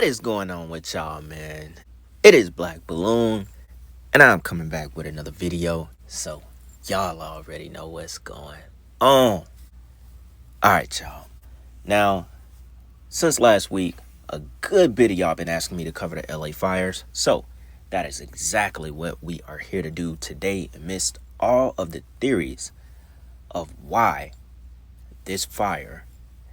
is going on with y'all, man? It is Black Balloon, and I'm coming back with another video. So, y'all already know what's going on. Alright, y'all. Now, since last week, a good bit of y'all been asking me to cover the LA fires. So, that is exactly what we are here to do today, amidst all of the theories of why this fire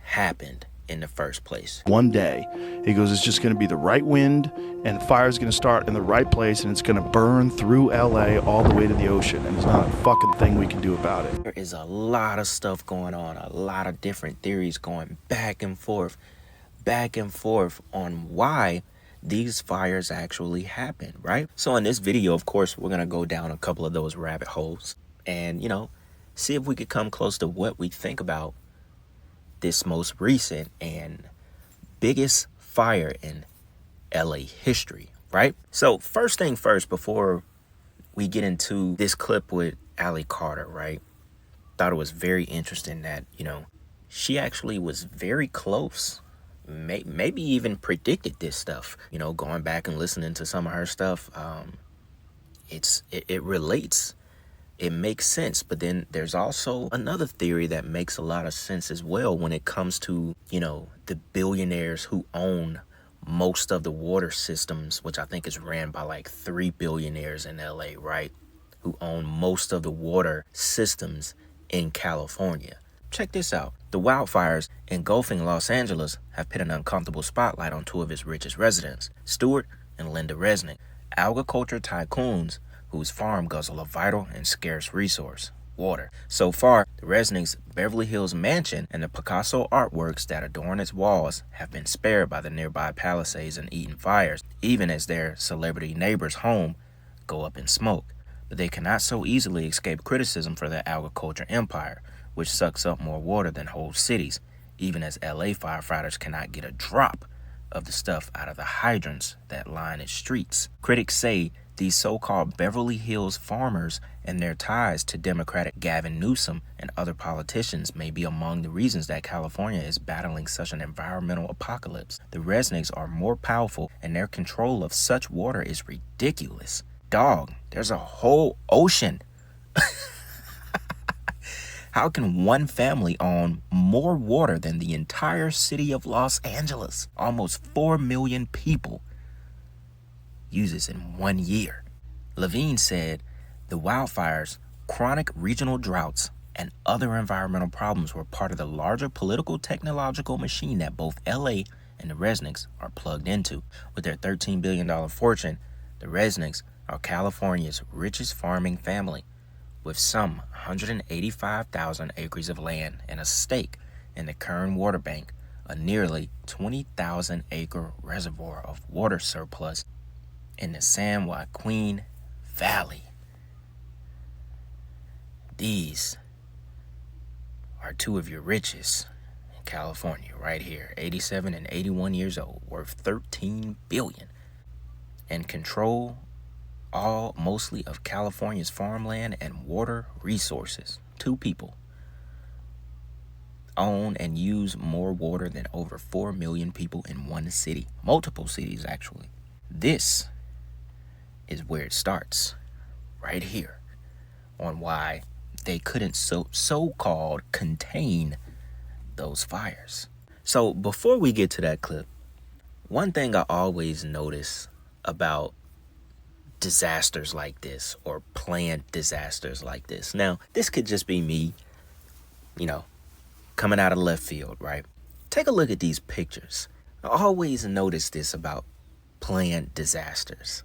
happened in the first place. One day, he goes, it's just going to be the right wind, and the fire's going to start in the right place, and it's going to burn through LA all the way to the ocean, and there's not a fucking thing we can do about it. There is a lot of stuff going on, a lot of different theories going back and forth on why these fires actually happen, right? So in this video, of course, we're going to go down a couple of those rabbit holes and, see if we could come close to what we think about this most recent and biggest fire in LA history, right? So first thing first, before we get into this clip with Allie Carter, right? Thought it was very interesting that, she actually was very close, maybe even predicted this stuff. Going back and listening to some of her stuff, it relates. It makes sense. But then there's also another theory that makes a lot of sense as well when it comes to, the billionaires who own most of the water systems, which I think is ran by like 3 billionaires in LA, right? Who own most of the water systems in California. Check this out. The wildfires engulfing Los Angeles have put an uncomfortable spotlight on two of its richest residents, Stuart and Linda Resnick, agriculture tycoons whose farm guzzle a vital and scarce resource, water. So far, the Resnick's Beverly Hills mansion and the Picasso artworks that adorn its walls have been spared by the nearby Palisades and Eaton fires, even as their celebrity neighbor's home go up in smoke. But they cannot so easily escape criticism for their agriculture empire, which sucks up more water than whole cities, even as LA firefighters cannot get a drop of the stuff out of the hydrants that line its streets. Critics say these so-called Beverly Hills farmers and their ties to Democratic Gavin Newsom and other politicians may be among the reasons that California is battling such an environmental apocalypse. The Resnicks are more powerful, and their control of such water is ridiculous. Dog, there's a whole ocean. How can one family own more water than the entire city of Los Angeles? Almost 4 million people uses in 1 year. Levine said the wildfires, chronic regional droughts, and other environmental problems were part of the larger political technological machine that both LA and the Resnicks are plugged into. With their $13 billion fortune, the Resnicks are California's richest farming family, with some 185,000 acres of land and a stake in the Kern Water Bank, a nearly 20,000 acre reservoir of water surplus in the San Joaquin Valley. These are two of your richest in California right here, 87 and 81 years old, worth $13 billion, and control all mostly of California's farmland and water resources. Two people own and use more water than over 4 million people in one city. Multiple cities, actually. This is where it starts, right here, on why they couldn't so-called contain those fires. So before we get to that clip, one thing I always notice about disasters like this, or planned disasters like this. Now, this could just be me, coming out of left field, right? Take a look at these pictures. I always notice this about planned disasters.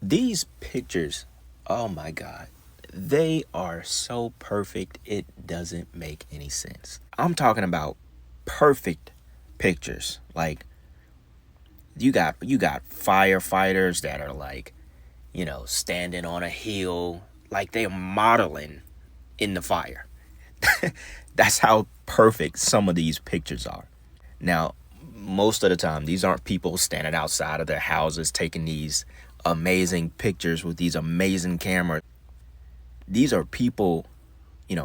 These pictures, oh my God, they are so perfect, it doesn't make any sense. I'm talking about perfect pictures. Like, you got firefighters that are like, standing on a hill, like they're modeling in the fire. That's how perfect some of these pictures are. Now, most of the time, these aren't people standing outside of their houses taking these amazing pictures with these amazing cameras. These are people,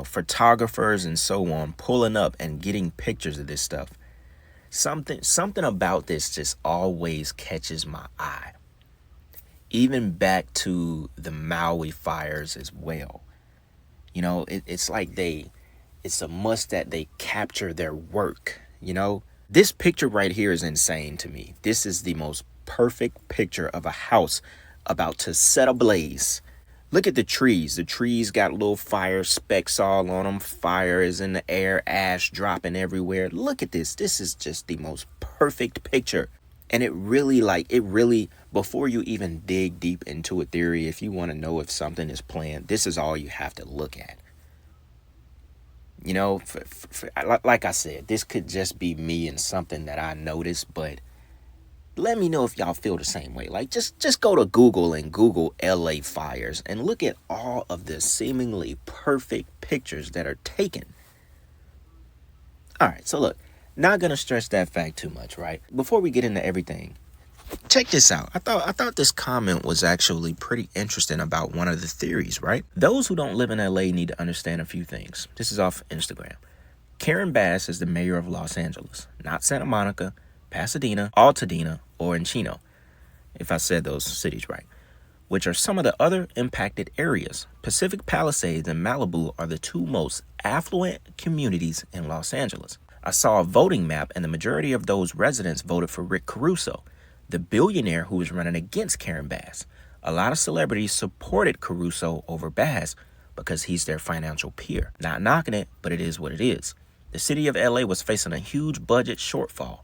photographers and so on, pulling up and getting pictures of this stuff. Something about this just always catches my eye. Even back to the Maui fires as well. You know, it's like it's a must that they capture their work, you know? This picture right here is insane to me. This is the most perfect picture of a house about to set ablaze. Look at the trees. The trees got little fire specks all on them. Fire is in the air, ash dropping everywhere. Look at this. This is just the most perfect picture. And it really, before you even dig deep into a theory, if you want to know if something is planned, this is all you have to look at. You know, like I said, this could just be me and something that I noticed, but let me know if y'all feel the same way. Like, just go to Google and Google LA fires and look at all of the seemingly perfect pictures that are taken. All right, so look, not gonna stress that fact too much, right? Before we get into everything, check this out. I thought this comment was actually pretty interesting about one of the theories, right? Those who don't live in LA need to understand a few things. This is off Instagram. Karen Bass is the mayor of Los Angeles, not Santa Monica, Pasadena, Altadena, or Encino, if I said those cities right, which are some of the other impacted areas. Pacific Palisades and Malibu are the two most affluent communities in Los Angeles. I saw a voting map, and the majority of those residents voted for Rick Caruso, the billionaire who was running against Karen Bass. A lot of celebrities supported Caruso over Bass because he's their financial peer. Not knocking it, but it is what it is. The city of LA was facing a huge budget shortfall.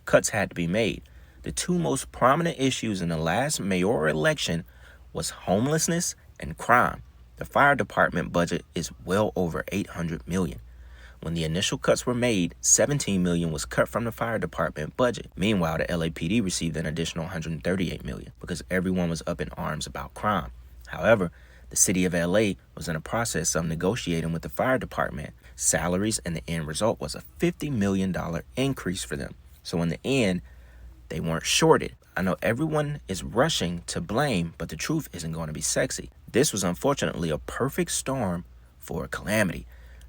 Cuts had to be made. The two most prominent issues in the last mayoral election was homelessness and crime. The fire department budget is well over $800 million. When the initial cuts were made, $17 million was cut from the fire department budget. Meanwhile, the LAPD received an additional $138 million because everyone was up in arms about crime. However, the city of LA was in the process of negotiating with the fire department salaries, and the end result was a $50 million increase for them. So in the end, they weren't shorted. I know everyone is rushing to blame, but the truth isn't going to be sexy. This was unfortunately a perfect storm for a calamity.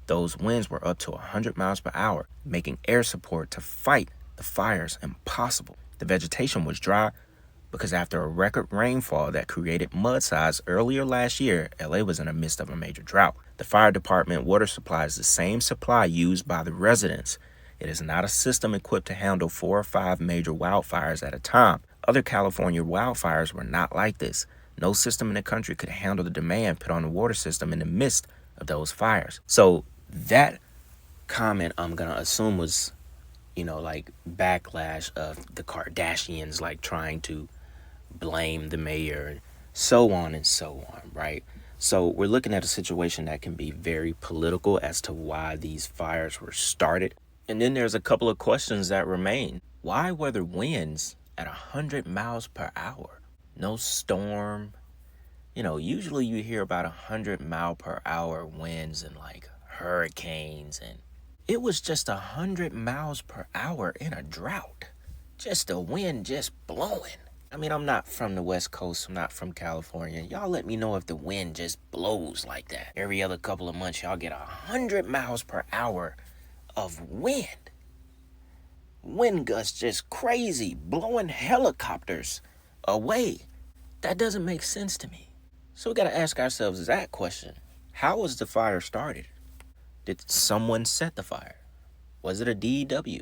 Those winds were up to 100 miles per hour, making air support to fight the fires impossible. The vegetation was dry because after a record rainfall that created mudslides earlier last year, LA was in the midst of a major drought. The fire department water supply is the same supply used by the residents. It is not a system equipped to handle 4 or 5 major wildfires at a time. Other California wildfires were not like this. No system in the country could handle the demand put on the water system in the midst of those fires. So that comment, I'm going to assume, was, like backlash of the Kardashians, like trying to blame the mayor, so on and so on, right? So we're looking at a situation that can be very political as to why these fires were started. And then there's a couple of questions that remain. Why were the winds at 100 miles per hour? No storm. Usually you hear about 100 mile per hour winds and like hurricanes, and it was just 100 miles per hour in a drought. Just the wind just blowing. I mean, I'm not from the West Coast. I'm not from California. Y'all let me know if the wind just blows like that. Every other couple of months, y'all get 100 miles per hour of wind. Wind gusts just crazy, blowing helicopters away. That doesn't make sense to me. So we got to ask ourselves that question. How was the fire started? Did someone set the fire? Was it a DEW?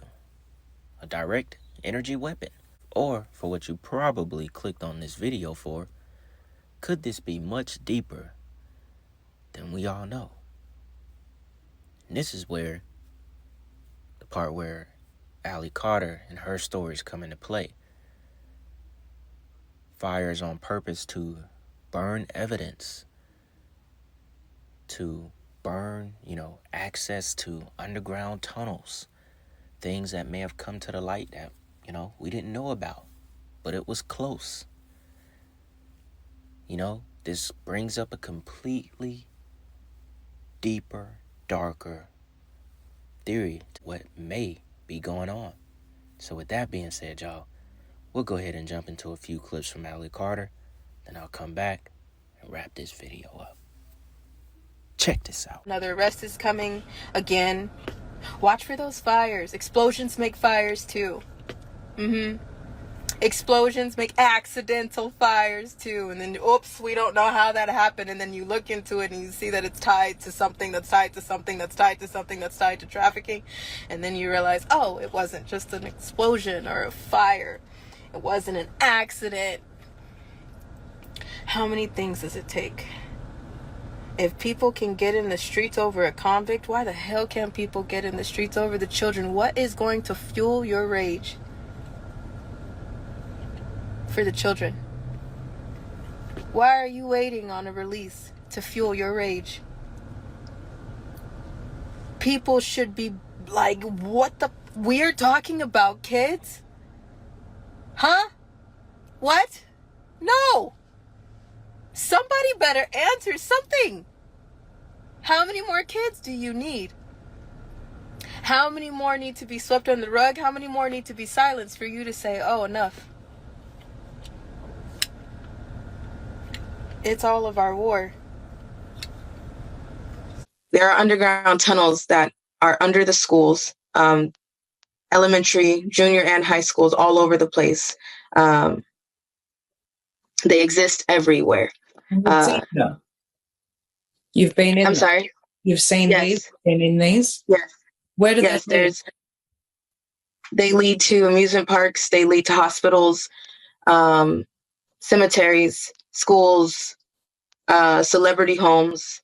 A direct energy weapon? Or, for what you probably clicked on this video for, could this be much deeper than we all know? And this is where the part where Allie Carter and her stories come into play. Fires on purpose to burn evidence, to burn, access to underground tunnels, things that may have come to the light that, we didn't know about, but it was close. This brings up a completely deeper, darker theory to what may be going on. So with that being said, y'all, we'll go ahead and jump into a few clips from Allie Carter, then I'll come back and wrap this video up. Check this out. Another arrest is coming again Watch for those fires. Explosions make fires too. Explosions make accidental fires too. And then, oops, we don't know how that happened. And then you look into it and you see that it's tied to something that's tied to something that's tied to something that's tied to trafficking. And then you realize, oh, it wasn't just an explosion or a fire. It wasn't an accident. How many things does it take? If people can get in the streets over a convict, why the hell can't people get in the streets over the children? What is going to fuel your rage for the children? Why are you waiting on a release to fuel your rage? People should be like, what the? We're talking about kids? Huh? What? No! Somebody better answer something. How many more kids do you need? How many more need to be swept under the rug? How many more need to be silenced for you to say, oh, enough? It's all of our war. There are underground tunnels that are under the schools, elementary, junior, and high schools all over the place. They exist everywhere. You've been in I'm them. sorry? You've seen Yes. these? Been in these? Yes. Where do Yes, they lead? they lead to amusement parks, they lead to hospitals, cemeteries, schools, celebrity homes,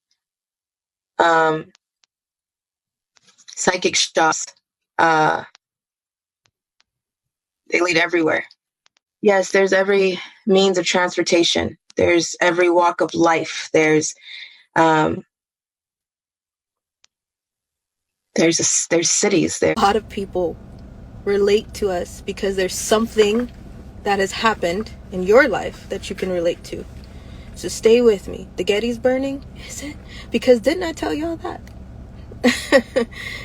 psychic shops. They lead everywhere. Yes, there's every means of transportation. There's every walk of life. There's cities there. A lot of people relate to us because there's something that has happened in your life that you can relate to. So stay with me. The Getty's burning? Is it? Because didn't I tell y'all that?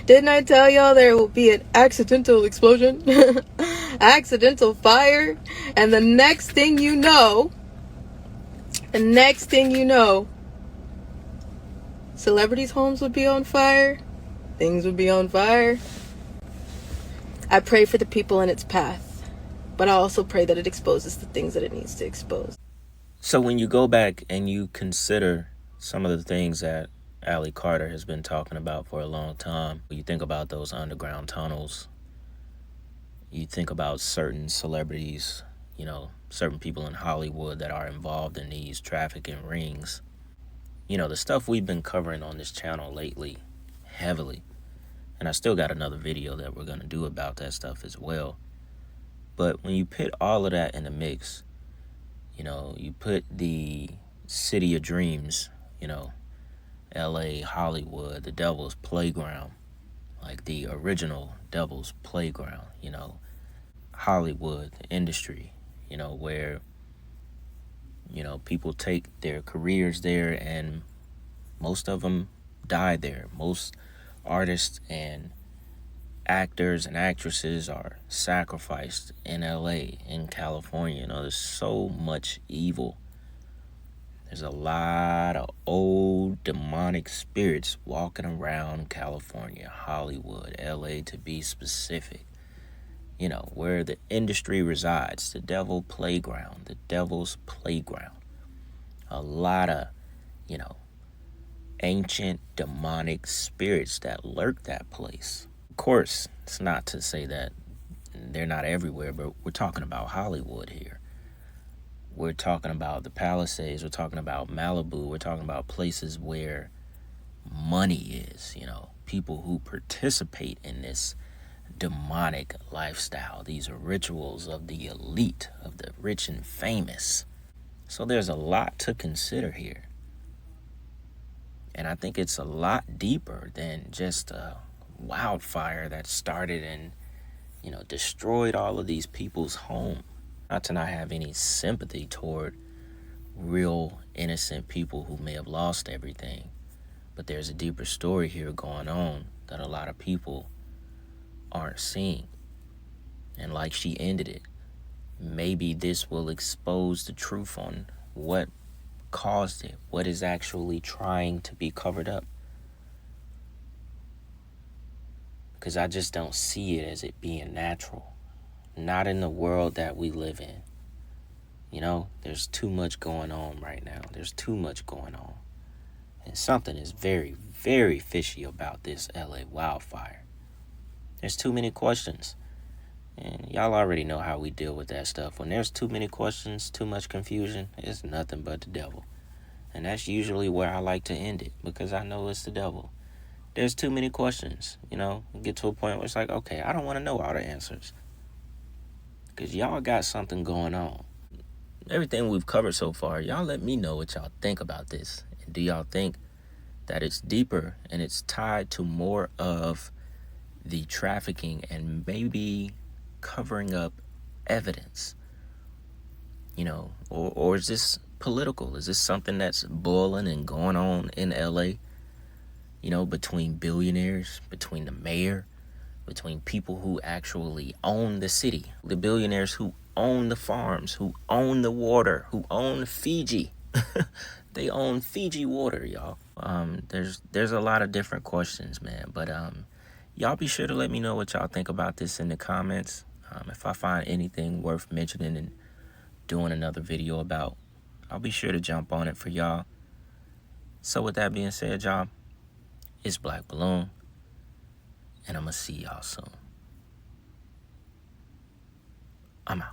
Didn't I tell y'all there will be an accidental explosion? Accidental fire? And the next thing you know, celebrities' homes would be on fire. Things would be on fire. I pray for the people in its path, but I also pray that it exposes the things that it needs to expose. So when you go back and you consider some of the things that Ally Carter has been talking about for a long time, you think about those underground tunnels, you think about certain celebrities, certain people in Hollywood that are involved in these trafficking rings. The stuff we've been covering on this channel lately, heavily. And I still got another video that we're going to do about that stuff as well. But when you put all of that in the mix, you put the city of dreams, LA, Hollywood, the Devil's Playground, like the original Devil's Playground, Hollywood, the industry, where, people take their careers there and most of them die there. Most artists and actors and actresses are sacrificed in LA, in California. There's so much evil. There's a lot of old demonic spirits walking around California, Hollywood, LA to be specific. Where the industry resides, the Devil's Playground. A lot of, ancient demonic spirits that lurk that place. Of course, it's not to say that they're not everywhere, but we're talking about Hollywood here. We're talking about the Palisades. We're talking about Malibu. We're talking about places where money is, people who participate in this demonic lifestyle, these rituals of the elite, of the rich and famous. So there's a lot to consider here. And I think it's a lot deeper than just a wildfire that started and, destroyed all of these people's home. Not to not have any sympathy toward real innocent people who may have lost everything. But there's a deeper story here going on that a lot of people aren't seeing. And like she ended it, maybe this will expose the truth on what caused it, what is actually trying to be covered up. because I just don't see it as it being natural. Not in the world that we live in. You know, there's too much going on right now. There's too much going on. And something is very, very fishy about this LA wildfire. There's too many questions. And y'all already know how we deal with that stuff. When there's too many questions, too much confusion, it's nothing but the devil. And that's usually where I like to end it, because I know it's the devil. There's too many questions, you know. You get to a point where it's like, okay, I don't want to know all the answers, because y'all got something going on. Everything we've covered so far, y'all let me know what y'all think about this. And do y'all think that it's deeper and it's tied to more of the trafficking and maybe covering up evidence? You know, or is this political? Is this something that's boiling and going on in LA? You know, between billionaires, between the mayor, between people who actually own the city, the billionaires who own the farms, who own the water, who own Fiji. They own Fiji water, y'all. There's a lot of different questions, man. But y'all be sure to let me know what y'all think about this in the comments. If I find anything worth mentioning and doing another video about, I'll be sure to jump on it for y'all. So with that being said, y'all, it's Black Balloon, and I'm gonna see y'all soon. I'm out.